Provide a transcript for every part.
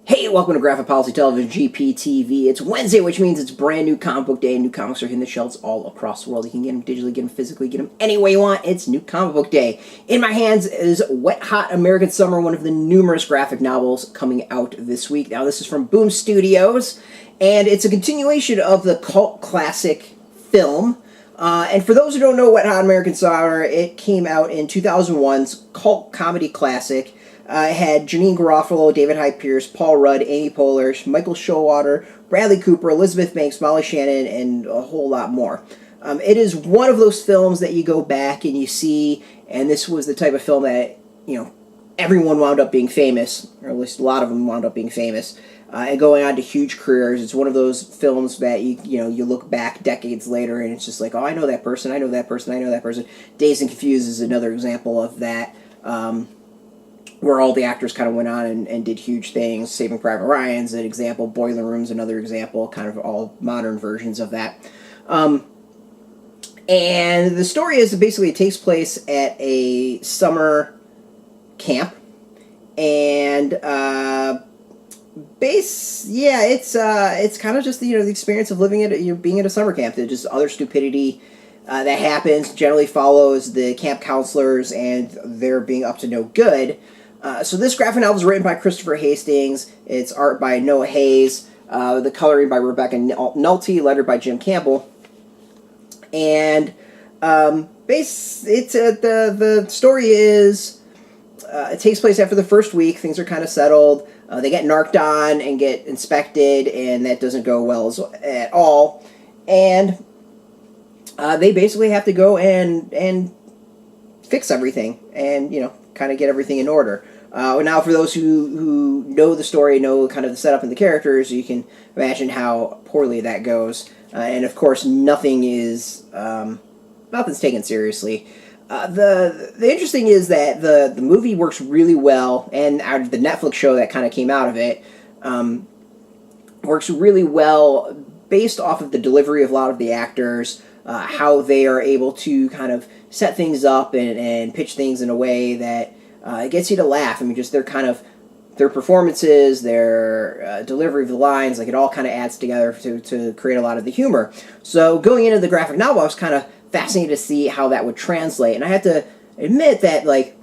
Hey, welcome to Graphic Policy Television, GPTV. It's Wednesday, which means it's brand new comic book day, and new comics are hitting the shelves all across the world. You can get them digitally, get them physically, get them any way you want. It's new comic book day. In my hands is Wet Hot American Summer, one of the numerous graphic novels coming out this week. Now, this is from Boom Studios, and it's a continuation of the cult classic film. And for those who don't know Wet Hot American Summer, it came out in 2001's cult comedy classic. It had Janine Garofalo, David Hyde Pierce, Paul Rudd, Amy Poehler, Michael Showalter, Bradley Cooper, Elizabeth Banks, Molly Shannon, and a whole lot more. It is one of those films that you go back and you see, and this was the type of film that, everyone wound up being famous, or at least a lot of them wound up being famous, and going on to huge careers. It's one of those films that you look back decades later and it's just like, oh, I know that person, I know that person, I know that person. Dazed and Confused is another example of that. Where all the actors kind of went on and did huge things. Saving Private Ryan's an example. Boiler Room's another example. Kind of all modern versions of that. And the story is basically it takes place at a summer camp. And it's kind of just the experience of living at being at a summer camp. There's just other stupidity that happens. Generally follows the camp counselors and they're being up to no good. So this graphic novel is written by Christopher Hastings. It's art by Noah Hayes. The coloring by Rebecca Nalty. Lettered by Jim Campbell. And the story is it takes place after the first week. Things are kind of settled. They get narked on and get inspected, and that doesn't go well at all. And they basically have to go and fix everything and kind of get everything in order. Now, for those who know the story, know kind of the setup and the characters, you can imagine how poorly that goes. And of course, nothing's taken seriously. The interesting is that the movie works really well, and the Netflix show that kind of came out of it works really well based off of the delivery of a lot of the actors, how they are able to kind of set things up and pitch things in a way that it gets you to laugh. I mean, just their performances, their delivery of the lines, like it all kind of adds together to create a lot of the humor. So going into the graphic novel, I was kind of fascinated to see how that would translate. And I had to admit that, like,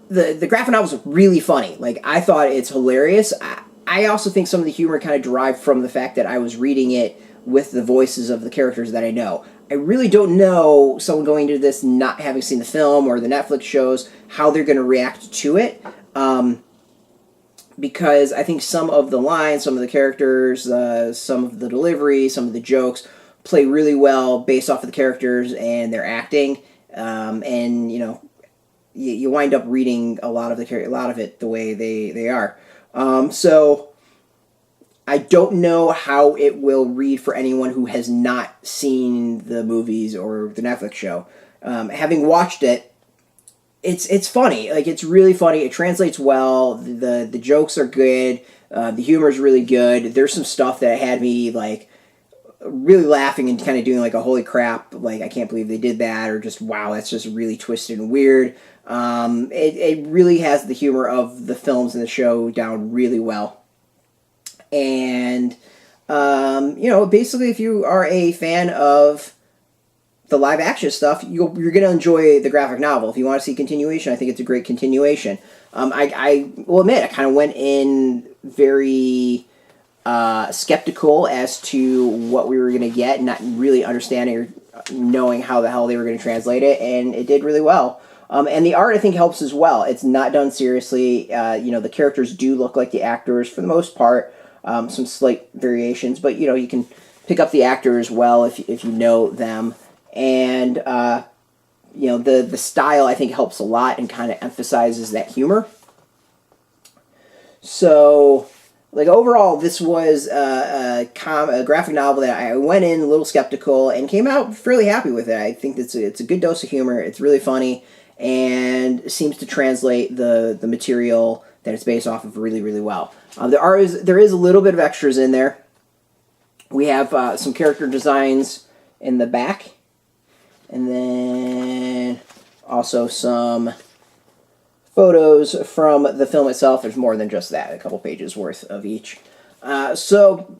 the graphic novel is really funny. Like, I thought it's hilarious. I also think some of the humor kind of derived from the fact that I was reading it with the voices of the characters that I know. I really don't know someone going into this not having seen the film or the Netflix shows how they're going to react to it, because I think some of the lines, some of the characters, some of the delivery, some of the jokes play really well based off of the characters and their acting, and you wind up reading a lot of it the way they are. So I don't know how it will read for anyone who has not seen the movies or the Netflix show. Having watched it, it's funny. Like, it's really funny. It translates well. The jokes are good. The humor is really good. There's some stuff that had me, like, really laughing and kind of doing, like, a holy crap, like, I can't believe they did that, or just, wow, that's just really twisted and weird. It really has the humor of the films and the show down really well. And, basically, if you are a fan of the live action stuff, you're going to enjoy the graphic novel. If you want to see continuation, I think it's a great continuation. I will admit, I kind of went in very skeptical as to what we were going to get, not really understanding or knowing how the hell they were going to translate it, and it did really well. And the art, I think, helps as well. It's not done seriously. The characters do look like the actors for the most part. Some slight variations, but you can pick up the actors well if you know them. And the style, I think, helps a lot and kind of emphasizes that humor. So, like, overall, this was a graphic novel that I went in a little skeptical and came out fairly happy with it. I think it's a good dose of humor. It's really funny and seems to translate the material that it's based off of really, really well. There is a little bit of extras in there. We have some character designs in the back, and then also some photos from the film itself. There's more than just that, a couple pages worth of each. So,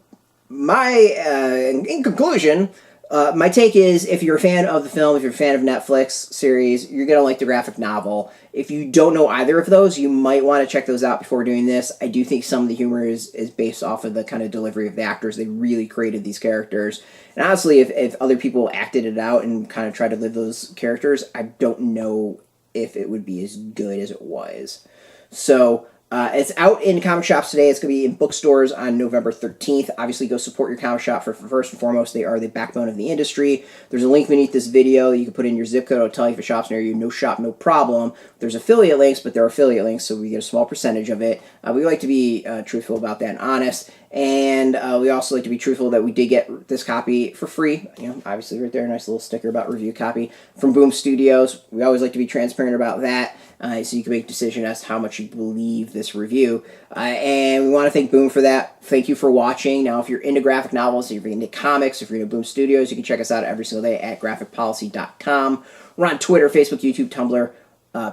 in conclusion, my take is, if you're a fan of the film, if you're a fan of Netflix series, you're going to like the graphic novel. If you don't know either of those, you might want to check those out before doing this. I do think some of the humor is based off of the kind of delivery of the actors. They really created these characters. And honestly, if other people acted it out and kind of tried to live those characters, I don't know if it would be as good as it was. So, it's out in comic shops today. It's going to be in bookstores on November 13th. Obviously, go support your comic shop for first and foremost. They are the backbone of the industry. There's a link beneath this video. You can put in your zip code. It'll tell you if a shop's near you. No shop, no problem. There's affiliate links, but they're affiliate links, so we get a small percentage of it. We like to be truthful about that and honest. And we also like to be truthful that we did get this copy for free. You know, obviously right there, a nice little sticker about review copy from Boom Studios. We always like to be transparent about that, so you can make a decision as to how much you believe this review. And we want to thank Boom for that. Thank you for watching. Now, if you're into graphic novels, if you're into comics, if you're into Boom Studios, you can check us out every single day at graphicpolicy.com. We're on Twitter, Facebook, YouTube, Tumblr,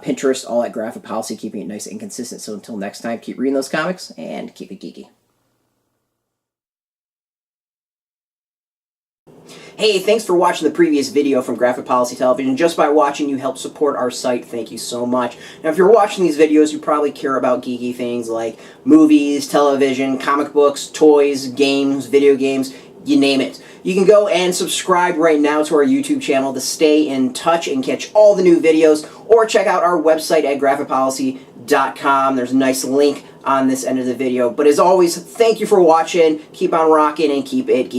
Pinterest, all at Graphic Policy, keeping it nice and consistent. So until next time, keep reading those comics and keep it geeky. Hey, thanks for watching the previous video from Graphic Policy Television. Just by watching, you help support our site. Thank you so much. Now, if you're watching these videos, you probably care about geeky things like movies, television, comic books, toys, games, video games, you name it. You can go and subscribe right now to our YouTube channel to stay in touch and catch all the new videos, or check out our website at graphicpolicy.com. There's a nice link on this end of the video. But as always, thank you for watching. Keep on rocking and keep it geeky.